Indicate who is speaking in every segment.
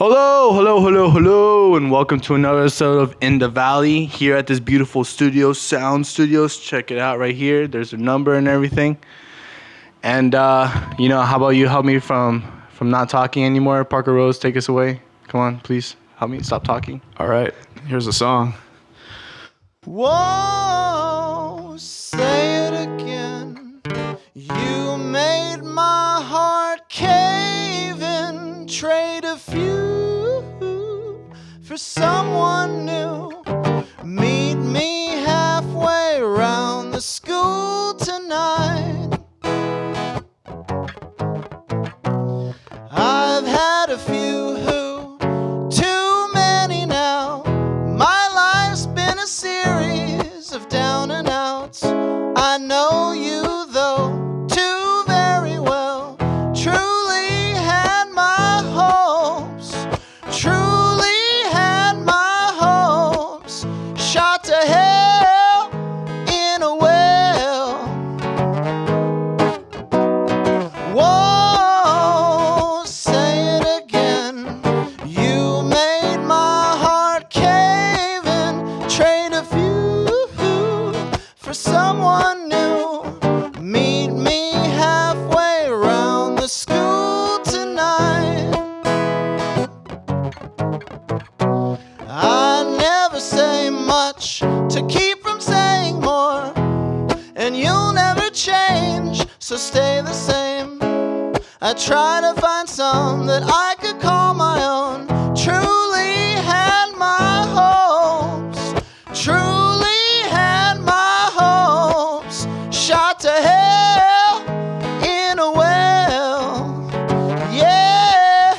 Speaker 1: Hello, hello, hello, hello, and welcome to another episode of In the Valley here at this beautiful studio, Sound Studios. Check it out right here. There's a number and everything. And how about you help me from not talking anymore? Parker Rose, take us away. Come on, please help me stop talking.
Speaker 2: All right, here's a song.
Speaker 3: Whoa, say it again. You made my heart cave in. Trade a few for someone new. Meet me halfway around the school tonight. I've had a few too many now. My life's been a series of down and outs. I know you though too very well. Truly had my hopes, truly had my hopes shot to hell in a well. Whoa, say it again. You made my heart cave in. Trade a few for someone new. Meet me halfway around the school tonight. I never say much to keep from saying more, and you'll never change, so stay the same. I try to find some that I could call my own. Truly had my hopes, truly had my hopes shot to hell in a well. Yeah,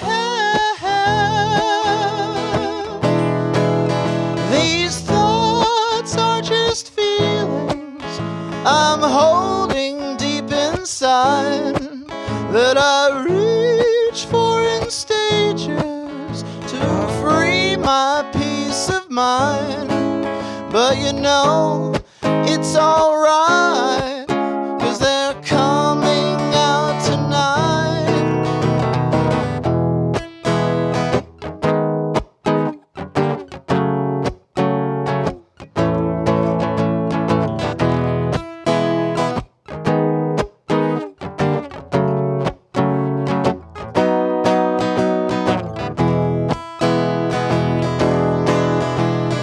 Speaker 3: these thoughts are just feelings I'm holding deep inside, that I reach for in stages to free my peace of mind. But you know it's alright, 'cause they're coming out tonight.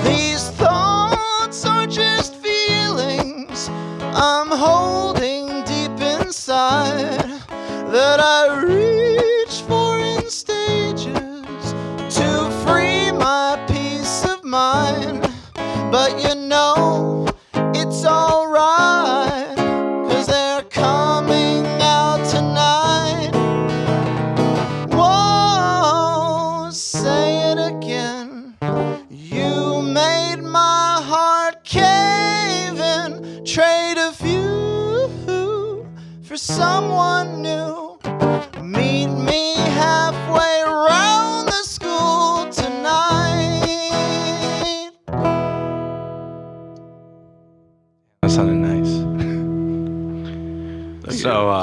Speaker 3: These thoughts are just feelings I'm holding deep inside, that I reach for in stages to free my peace of mind. But you know it's alright, 'cause they're coming out tonight. Whoa, say it again. You made my heart cave in. Trade a few for someone new. Meet me halfway around the school tonight.
Speaker 1: That sounded nice.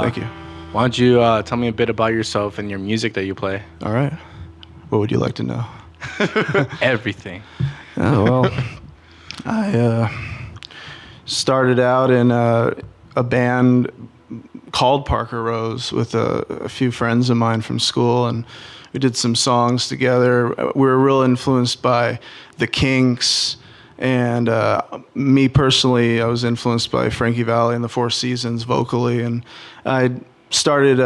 Speaker 2: Thank you.
Speaker 1: Why don't you tell me a bit about yourself and your music that you play?
Speaker 2: All right. What would you like to know?
Speaker 1: Everything.
Speaker 2: Well, I started out in a band called Parker Rose with a few friends of mine from school, and we did some songs together. We were real influenced by the Kinks, and me personally, I was influenced by Inthevalley and the Four Seasons vocally, and I started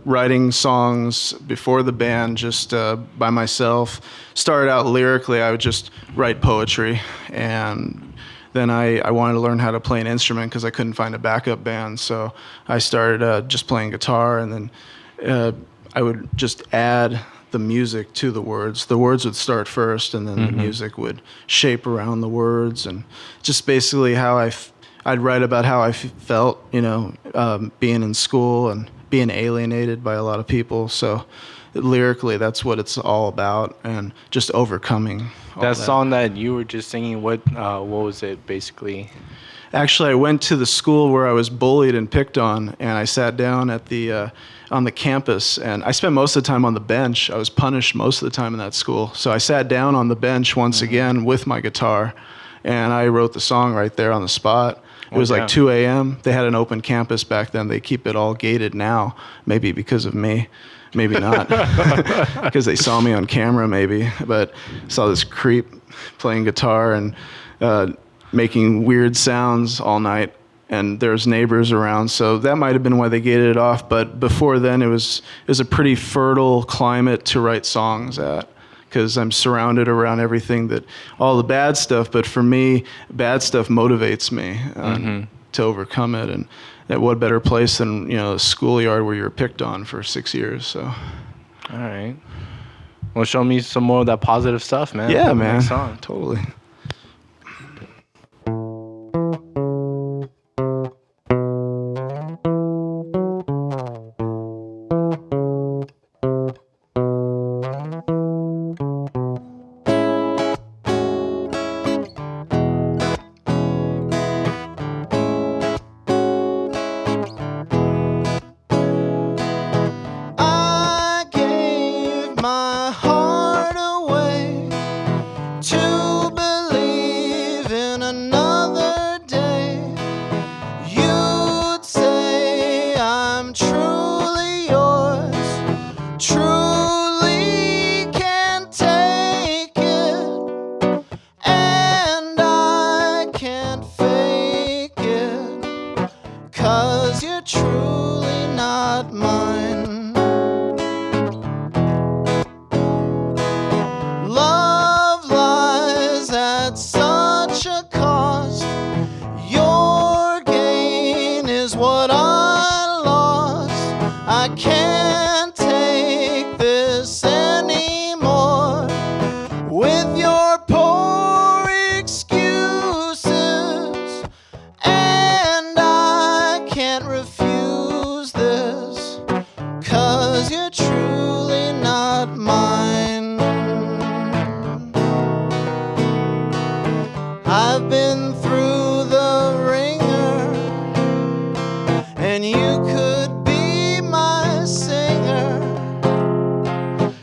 Speaker 2: writing songs before the band just by myself. Started out lyrically, I would just write poetry, and then I wanted to learn how to play an instrument because I couldn't find a backup band, so I started just playing guitar, and then I would just add the music to the words. The words would start first, and then the music would shape around the words, and just basically how I'd write about how I felt, being in school and being alienated by a lot of people. So lyrically, that's what it's all about, and just overcoming all
Speaker 1: That song that you were just singing, what was it basically?
Speaker 2: Actually, I went to the school where I was bullied and picked on, and I sat down at the on the campus, and I spent most of the time on the bench. I was punished most of the time in that school. So I sat down on the bench once again with my guitar, and I wrote the song right there on the spot. It was like 2 a.m. They had an open campus back then. They keep it all gated now, maybe because of me. Maybe not, because they saw me on camera maybe, but saw this creep playing guitar and making weird sounds all night, and there's neighbors around, so that might have been why they gated it off. But before then, it was a pretty fertile climate to write songs at, because I'm surrounded around everything all the bad stuff. But for me, bad stuff motivates me to overcome it. And what better place than a schoolyard where you were picked on for 6 years? So,
Speaker 1: all right. Well, show me some more of that positive stuff, man.
Speaker 2: Yeah, man. Totally.
Speaker 3: I gave my heart away to believe in another day. You'd say I'm truly yours, truly can't take it, and I can't fake it, 'cause you're truly not mine. Love lies at such a cost. Your gain is what I lost. I can't take this anymore with your poor excuses, and I can't refuse this, 'cause you're truly not mine. I've been through the ringer, and you could be my singer,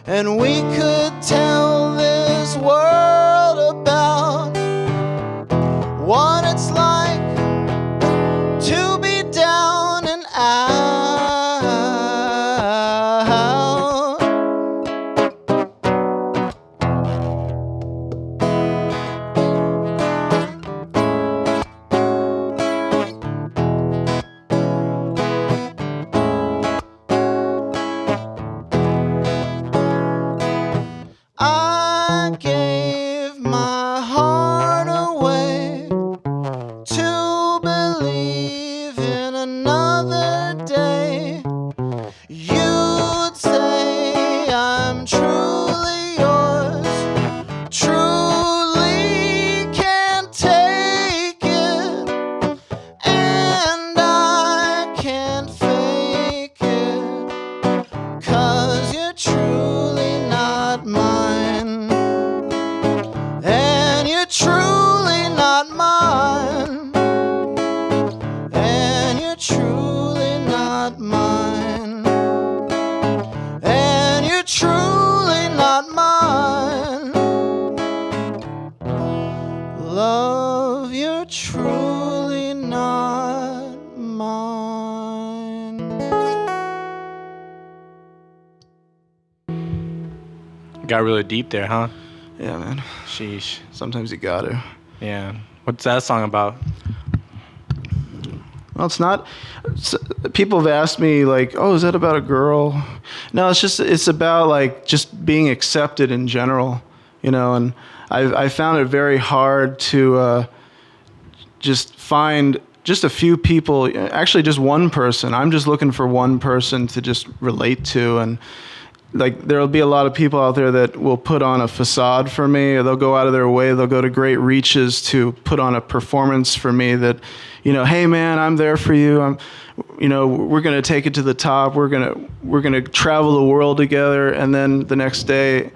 Speaker 3: and we could tell this world about what it's like to be down and out. I gave my heart away to believe in another day. You'd say I'm truly yours, truly can't take it, and I can't fake it, 'cause you're truly not mine, and you're truly not mine, and you're truly not mine, and you're truly not mine. Love, you're truly not mine.
Speaker 1: Got really deep there, huh?
Speaker 2: Yeah, man.
Speaker 1: Sheesh.
Speaker 2: Sometimes you gotta.
Speaker 1: Yeah. What's that song about?
Speaker 2: Well, it's not. People have asked me like, "Oh, is that about a girl?" No, it's about like just being accepted in general, And I found it very hard to just find just a few people. Actually, just one person. I'm just looking for one person to just relate to, and like there'll be a lot of people out there that will put on a facade for me, or they'll go out of their way, they'll go to great reaches to put on a performance for me that, hey man, I'm there for you. We're gonna take it to the top. We're gonna travel the world together, and then the next day,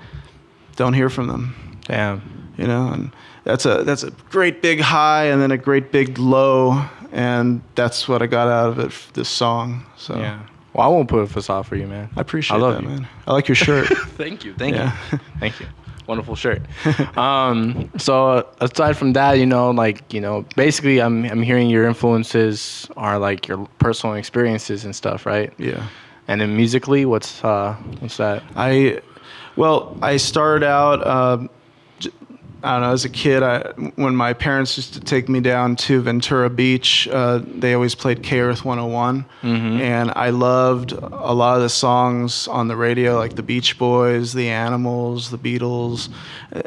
Speaker 2: don't hear from them.
Speaker 1: Damn.
Speaker 2: you know, and that's a great big high and then a great big low, and that's what I got out of it, this song. So
Speaker 1: Yeah. Well, I won't put a facade for you, man.
Speaker 2: I appreciate
Speaker 1: love
Speaker 2: that,
Speaker 1: you.
Speaker 2: man. I like your shirt.
Speaker 1: Thank you.
Speaker 2: Yeah.
Speaker 1: Thank you. Wonderful shirt. So aside from that, basically I'm hearing your influences are like your personal experiences and stuff, right?
Speaker 2: Yeah.
Speaker 1: And then musically, what's that?
Speaker 2: I started out, I don't know, as a kid, when my parents used to take me down to Ventura Beach, they always played K-Earth 101.
Speaker 1: Mm-hmm.
Speaker 2: And I loved a lot of the songs on the radio, like the Beach Boys, the Animals, the Beatles.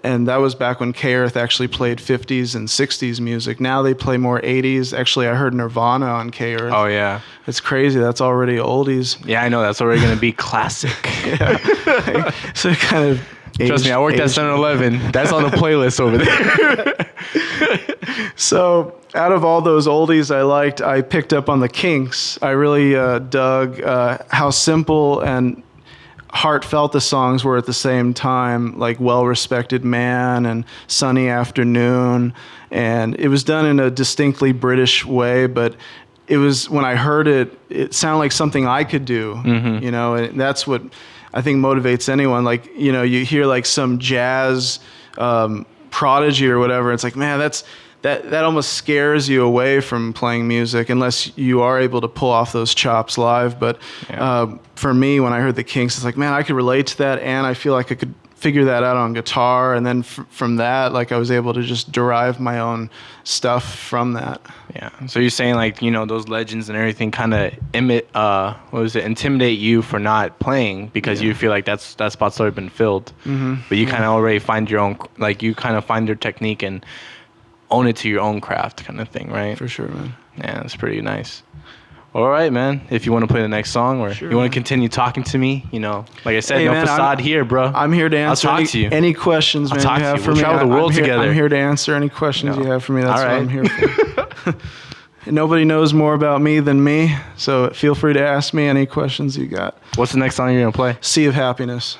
Speaker 2: And that was back when K-Earth actually played 50s and 60s music. Now they play more 80s. Actually, I heard Nirvana on K-Earth.
Speaker 1: Oh, yeah.
Speaker 2: It's crazy. That's already oldies.
Speaker 1: Yeah, I know. That's already going to be classic.
Speaker 2: Yeah. So it kind of...
Speaker 1: Trust me, I worked at 7-Eleven. That's on the playlist over there.
Speaker 2: So out of all those oldies I liked, I picked up on the Kinks. I really dug how simple and heartfelt the songs were at the same time, like Well Respected Man and Sunny Afternoon. And it was done in a distinctly British way, but it was, when I heard it, it sounded like something I could do,
Speaker 1: Mm-hmm.
Speaker 2: you know, and that's what I think motivates anyone. Like, you know, you hear like some jazz prodigy or whatever. It's like, man, that almost scares you away from playing music unless you are able to pull off those chops live. But for me, when I heard the Kinks, it's like, man, I could relate to that, and I feel like I could figure that out on guitar. And then from that, like, I was able to just derive my own stuff from that.
Speaker 1: Yeah. So you're saying, like, you know, those legends and everything kind of intimidate you for not playing because you feel like that spot's already been filled.
Speaker 2: Mm-hmm.
Speaker 1: But you kind of already find your own, like, you kind of find your technique and own it to your own craft kind of thing, right?
Speaker 2: For sure, man.
Speaker 1: Yeah, that's pretty nice. All right, man. If you want to play the next song, or
Speaker 2: Sure,
Speaker 1: you want
Speaker 2: man.
Speaker 1: to continue talking to me, you know, like I said,
Speaker 2: Hey,
Speaker 1: no
Speaker 2: man,
Speaker 1: facade here, bro.
Speaker 2: I'm here to answer
Speaker 1: I'll talk to you.
Speaker 2: any questions,
Speaker 1: I'll
Speaker 2: man,
Speaker 1: talk
Speaker 2: you
Speaker 1: to
Speaker 2: have
Speaker 1: you.
Speaker 2: for
Speaker 1: We'll
Speaker 2: me.
Speaker 1: travel the world together.
Speaker 2: I'm here to answer any questions you have for me. That's
Speaker 1: All
Speaker 2: what I'm
Speaker 1: right.
Speaker 2: here for. Nobody knows more about me than me, so feel free to ask me any questions you got.
Speaker 1: What's the next song you're gonna play?
Speaker 2: Sea of Happiness.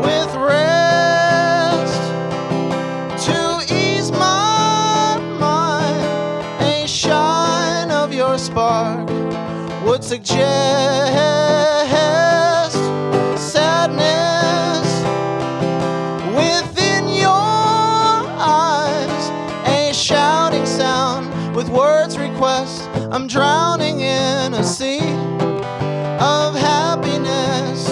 Speaker 3: With rest to ease my mind, a shine of your spark would suggest sadness within your eyes, a shouting sound with words request. I'm drowning in a sea of happiness.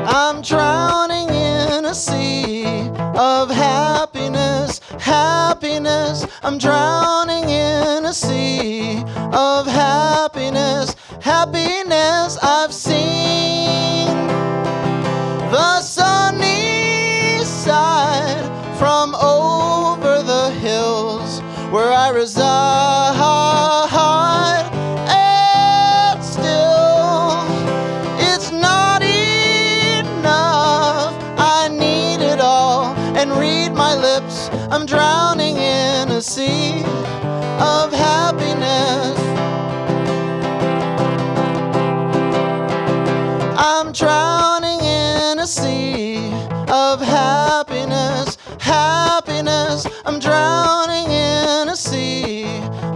Speaker 3: I'm drowning in a sea of happiness, happiness. I'm drowning in a sea of happiness, happiness. I've seen the sunny side from over the hills where I reside, and still it's not enough. I need it all, and read my lips. I'm drowning in a sea of happiness. I'm drowning in a sea of happiness, happiness. I'm drowning in a sea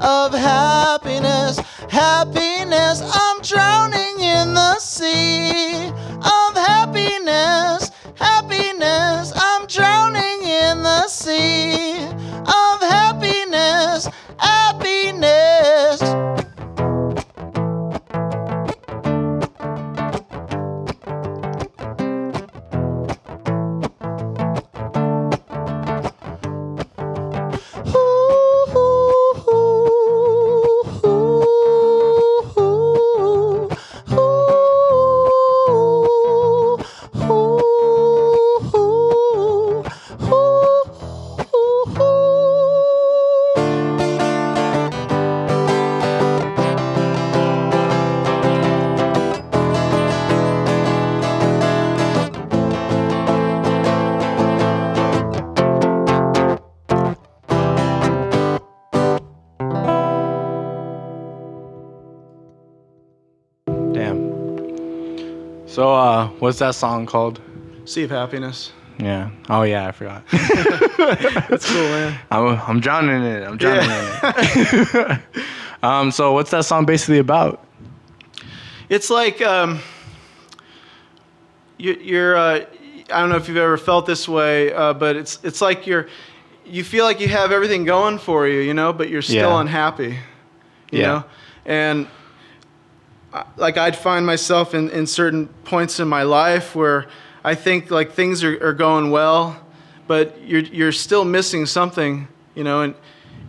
Speaker 3: of happiness, happiness. I'm drowning in the sea of happiness, happiness. I'm drowning in the sea of happiness, happiness.
Speaker 1: So, what's that song called?
Speaker 2: Sea of Happiness.
Speaker 1: Yeah. Oh yeah, I forgot.
Speaker 2: That's cool, man.
Speaker 1: I'm drowning in it. I'm drowning in it. So what's that song basically about?
Speaker 2: It's like you're I don't know if you've ever felt this way, but it's like you feel like you have everything going for you, you know, but you're still unhappy, you know, and like I'd find myself in certain points in my life where I think like things are going well, but you're still missing something, you know, and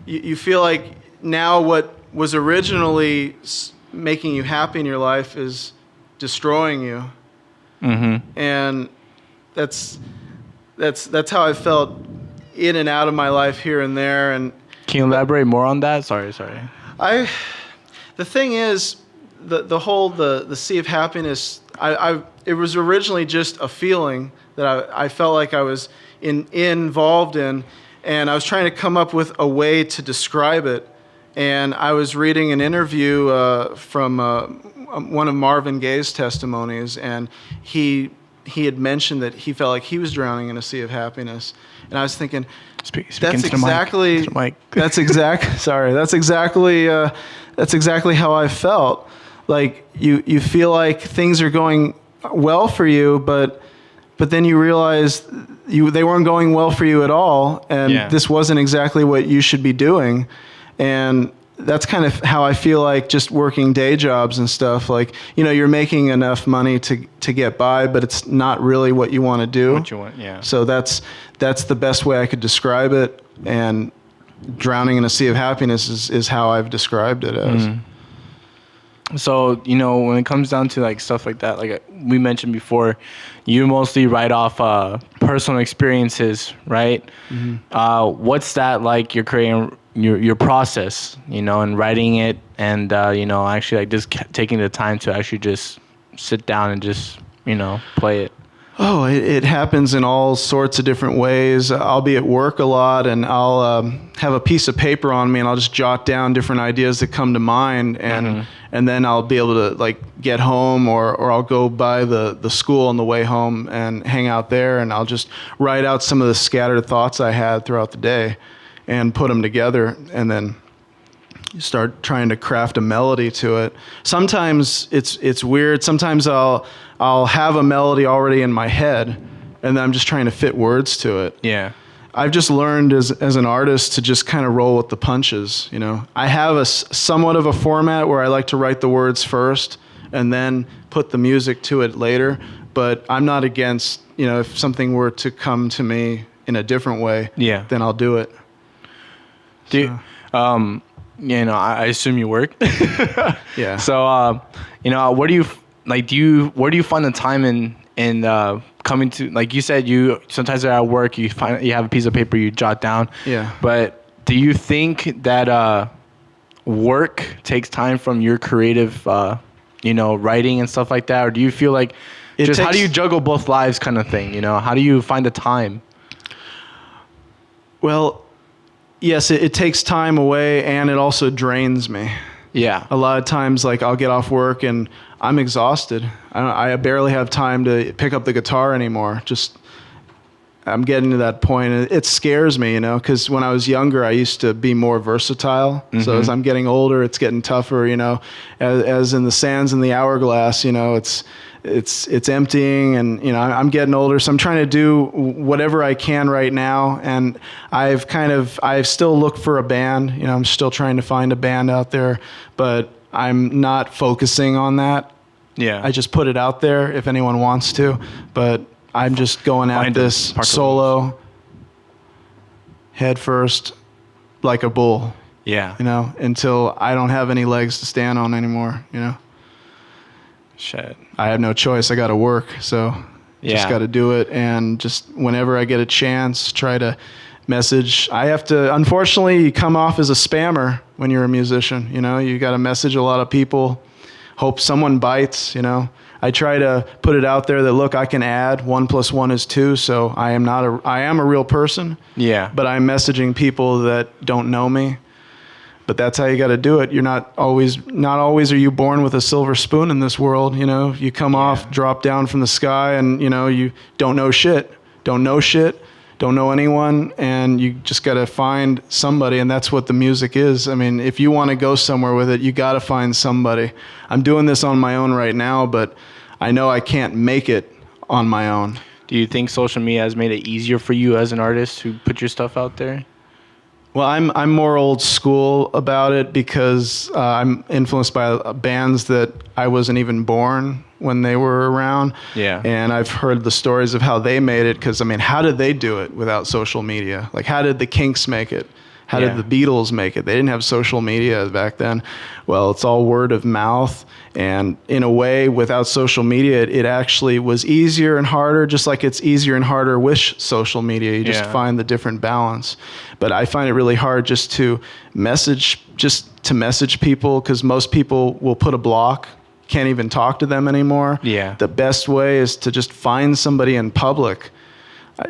Speaker 2: you feel like now what was originally making you happy in your life is destroying you. Mm-hmm. And that's how I felt in and out of my life here and there. And
Speaker 1: can you elaborate more on that? Sorry.
Speaker 2: The thing is, the Sea of Happiness, it was originally just a feeling that I felt like I was involved in, and I was trying to come up with a way to describe it. And I was reading an interview from one of Marvin Gaye's testimonies, and he had mentioned that he felt like he was drowning in a sea of happiness. And I was thinking, that's exactly how I felt. Like you feel like things are going well for you, but then you realize they weren't going well for you at all, and this wasn't exactly what you should be doing. And that's kind of how I feel like just working day jobs and stuff. Like, you know, you're making enough money to get by, but it's not really what you want to do.
Speaker 1: What you want, yeah.
Speaker 2: So that's the best way I could describe it. And drowning in a sea of happiness is how I've described it as.
Speaker 1: So, you know, when it comes down to like stuff like that, like we mentioned before, you mostly write off personal experiences, right? Mm-hmm. What's that like? You're creating your process, you know, and writing it, and you know, actually like just taking the time to actually just sit down and just, you know, play it.
Speaker 2: Oh, it happens in all sorts of different ways. I'll be at work a lot, and I'll have a piece of paper on me, and I'll just jot down different ideas that come to mind, and then I'll be able to like get home, or I'll go by the school on the way home and hang out there, and I'll just write out some of the scattered thoughts I had throughout the day, and put them together, and then start trying to craft a melody to it. Sometimes it's weird. Sometimes I'll have a melody already in my head, and then I'm just trying to fit words to it.
Speaker 1: Yeah.
Speaker 2: I've just learned as an artist to just kind of roll with the punches, you know. I have a somewhat of a format where I like to write the words first and then put the music to it later, but I'm not against, you know, if something were to come to me in a different way, then I'll do it.
Speaker 1: You know, I assume you work.
Speaker 2: Yeah.
Speaker 1: So, you know, where do you find the time in coming to, like you said, you sometimes are at work, you have a piece of paper, you jot down.
Speaker 2: Yeah.
Speaker 1: But do you think that work takes time from your creative, you know, writing and stuff like that, or do you feel like how do you juggle both lives, kind of thing? You know, how do you find the time?
Speaker 2: Well, yes, it takes time away, and it also drains me.
Speaker 1: Yeah.
Speaker 2: A lot of times, like, I'll get off work and I'm exhausted. I barely have time to pick up the guitar anymore. I'm getting to that point. It scares me, you know, because when I was younger, I used to be more versatile. Mm-hmm. So as I'm getting older, it's getting tougher, you know, as in the sands in the hourglass, you know, it's emptying, and, you know, I'm getting older, so I'm trying to do whatever I can right now. And I've still looked for a band, you know, I'm still trying to find a band out there, but I'm not focusing on that.
Speaker 1: Yeah.
Speaker 2: I just put it out there if anyone wants to, but I'm just going at this solo, head first, like a bull.
Speaker 1: Yeah.
Speaker 2: You know, until I don't have any legs to stand on anymore, you know.
Speaker 1: Shit.
Speaker 2: I have no choice. I got to work, so just got to do it. And just whenever I get a chance, try to message. I have to, unfortunately, you come off as a spammer when you're a musician. You know, you got to message a lot of people, hope someone bites, you know. I try to put it out there that, look, I can add 1 + 1 is 2, so I am a real person.
Speaker 1: Yeah.
Speaker 2: But I'm messaging people that don't know me. but that's how you got to do it. You're not always are you born with a silver spoon in this world. You know, you come off, drop down from the sky, and you know, you don't know shit, don't know anyone, and you just got to find somebody, and that's what the music is. I mean, if you want to go somewhere with it, you got to find somebody. I'm doing this on my own right now, but I know I can't make it on my own.
Speaker 1: Do you think social media has made it easier for you as an artist to put your stuff out there?
Speaker 2: Well, I'm more old school about it because I'm influenced by bands that I wasn't even born when they were around.
Speaker 1: Yeah.
Speaker 2: And I've heard the stories of how they made it, because, I mean, how did they do it without social media? Like, how did the Kinks make it? How did the Beatles make it? They didn't have social media back then. Well, it's all word of mouth. And in a way, without social media, it actually was easier and harder, just like it's easier and harder with social media. You just find the different balance. But I find it really hard just to message people, because most people will put a block, can't even talk to them anymore.
Speaker 1: Yeah.
Speaker 2: The best way is to just find somebody in public.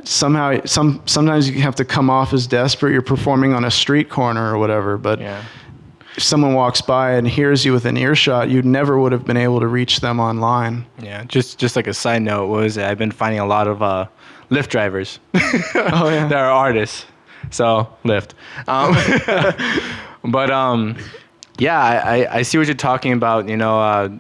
Speaker 2: Sometimes you have to come off as desperate. You're performing on a street corner or whatever, but if someone walks by and hears you within earshot, you never would have been able to reach them online.
Speaker 1: Yeah, just like a side note, I've been finding a lot of Lyft drivers that are artists. So Lyft. But I see what you're talking about. You know,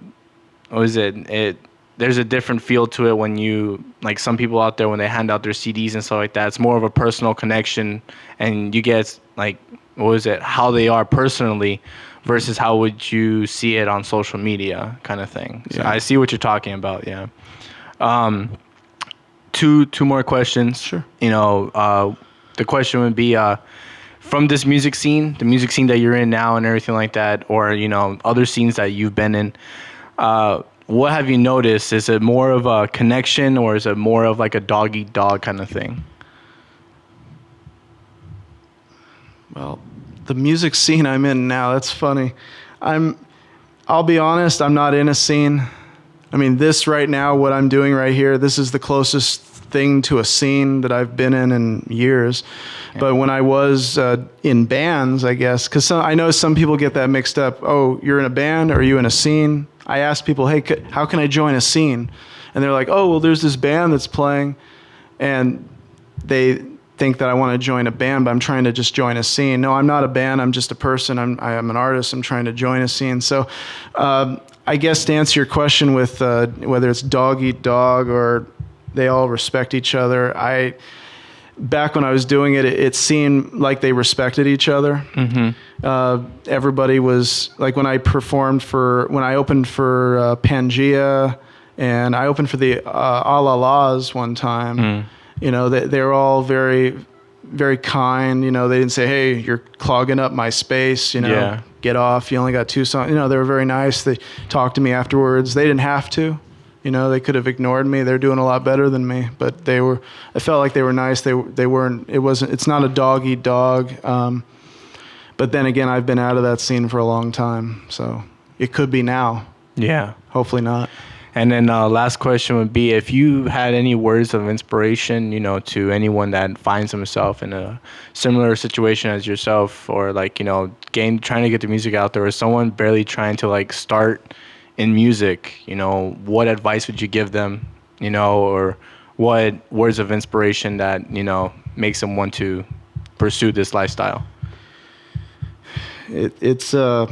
Speaker 1: there's a different feel to it when you, like, some people out there, when they hand out their CDs and stuff like that, it's more of a personal connection, and you get, like, how they are personally versus how would you see it on social media kind of thing. So I see what you're talking about. Yeah. Two more questions.
Speaker 2: Sure.
Speaker 1: You know, the question would be, from this music scene, the music scene that you're in now and everything like that, or, you know, other scenes that you've been in, what have you noticed? Is it more of a connection, or is it more of like a dog-eat-dog kind of thing?
Speaker 2: Well, the music scene I'm in now, that's funny. I'll be honest, I'm not in a scene. I mean, this right now, what I'm doing right here, this is the closest thing to a scene that I've been in years. Yeah. But when I was in bands, I guess, because I know some people get that mixed up. Oh, you're in a band, or are you in a scene? I ask people, hey, how can I join a scene? And they're like, oh, well, there's this band that's playing, and they think that I want to join a band, but I'm trying to just join a scene. No, I'm not a band. I'm just a person. I'm an artist. I'm trying to join a scene. So I guess to answer your question with whether it's dog eat dog or they all respect each other, back when I was doing it, it seemed like they respected each other. Mm-hmm. Everybody was, like, when I opened for Pangea, and I opened for the Alalas one time, you know, they were all very, very kind. You know, they didn't say, hey, you're clogging up my space, you know, get off, you only got 2 songs. You know, they were very nice. They talked to me afterwards. They didn't have to. You know, they could have ignored me. They're doing a lot better than me, but I felt like they were nice. They weren't, it's not a dog eat dog. But then again, I've been out of that scene for a long time, so it could be now.
Speaker 1: Yeah.
Speaker 2: Hopefully not.
Speaker 1: And then last question would be, if you had any words of inspiration, you know, to anyone that finds himself in a similar situation as yourself, or, like, you know, trying to get the music out there, or someone barely trying to, like, start in music, you know, what advice would you give them, you know, or what words of inspiration that, you know, makes them want to pursue this lifestyle?
Speaker 2: It's a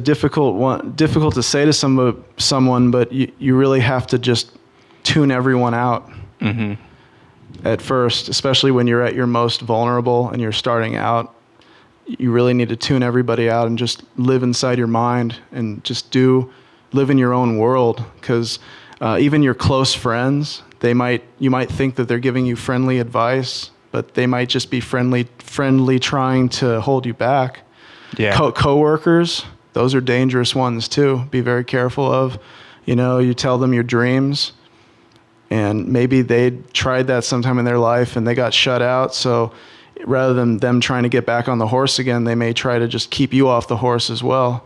Speaker 2: difficult to say to someone, but you really have to just tune everyone out at first, especially when you're at your most vulnerable and you're starting out. You really need to tune everybody out and just live inside your mind and just live in your own world, because even your close friends, you might think that they're giving you friendly advice, but they might just be friendly trying to hold you back. Yeah. Coworkers, those are dangerous ones too. Be very careful of. You know, you tell them your dreams, and maybe they tried that sometime in their life and they got shut out, so rather than them trying to get back on the horse again, they may try to just keep you off the horse as well.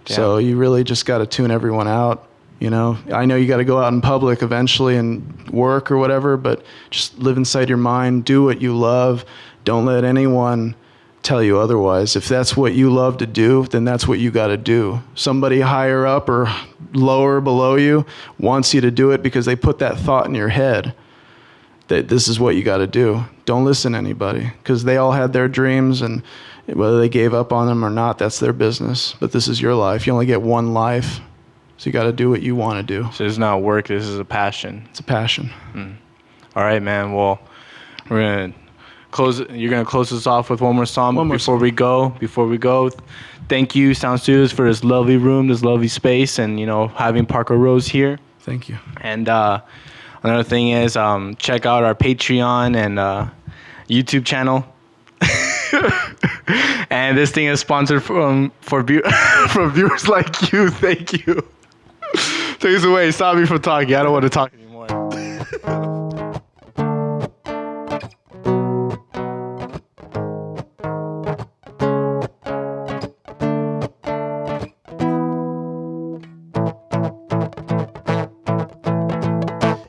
Speaker 2: Yeah. So you really just got to tune everyone out. You know, I know you got to go out in public eventually and work or whatever, but just live inside your mind, do what you love. Don't let anyone tell you otherwise. If that's what you love to do, then that's what you got to do. Somebody higher up or lower below you wants you to do it because they put that thought in your head that this is what you got to do. Don't listen to anybody, because they all had their dreams, and whether they gave up on them or not, that's their business. But this is your life. You only get one life, so you got to do what you want to do.
Speaker 1: So it's not work. This is a passion.
Speaker 2: It's a passion.
Speaker 1: All right, man. Well, we're gonna close. You're gonna close us off with one more song before we go. Thank you, Sound Studios, for this lovely room, this lovely space, and having Parker Rose here.
Speaker 2: Thank you.
Speaker 1: And another thing is, check out our Patreon and YouTube channel. And this thing is sponsored from viewers like you. Thank you. Take us away. Stop me from talking. I don't want to talk anymore.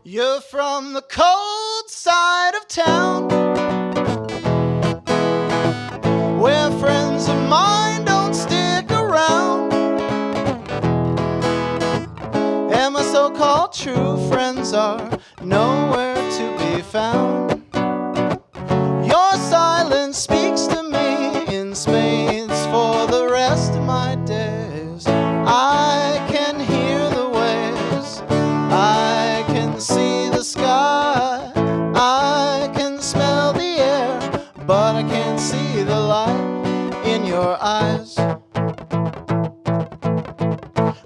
Speaker 3: You're from the cold side of town, where friends of mine don't stick around, and my so-called true friends are nowhere to be found. Your silence speaks to me in spades for the rest of my days. I can hear the waves, I can see the sky, I can smell the air, but I can't see the light in your eyes.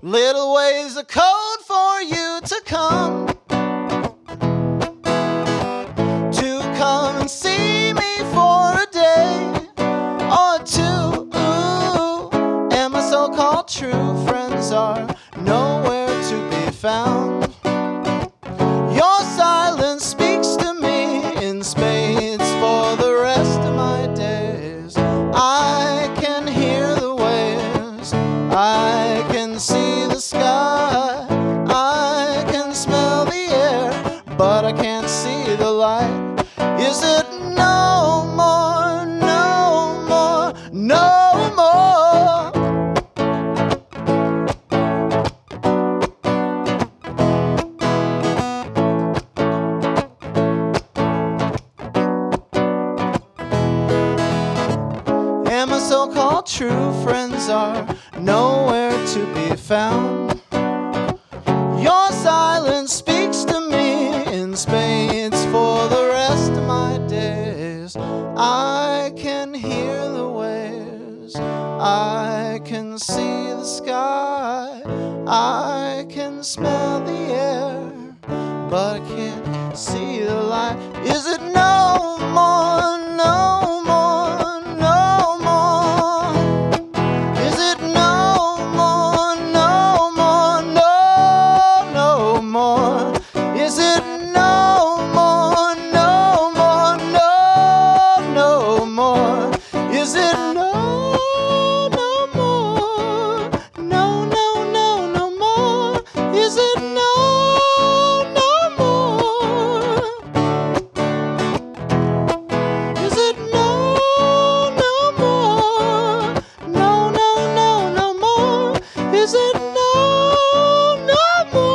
Speaker 3: Little ways of code for you to come and see me for a day or two. And my so-called true friends are nowhere to be found. Your silence speaks to me in spades for the rest of my days. I can hear the waves, I can see the sky, I can smell the air, but I can't see the light. Is it no more, no more, no more? And my so-called true friends are nowhere to be found. Your silence speaks to me in spades for the rest of my days. I can hear the waves, I can see the sky, I can smell the air, but I can't see the light. Is it no more, no more, no more? Is it no more, no more, no more? Is it no more, no more, no more? Is it no more, no more? Is it no more? Is it no more, no more? Is it no more?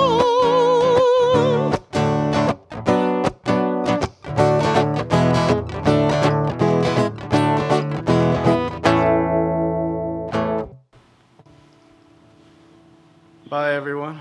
Speaker 2: Bye, everyone.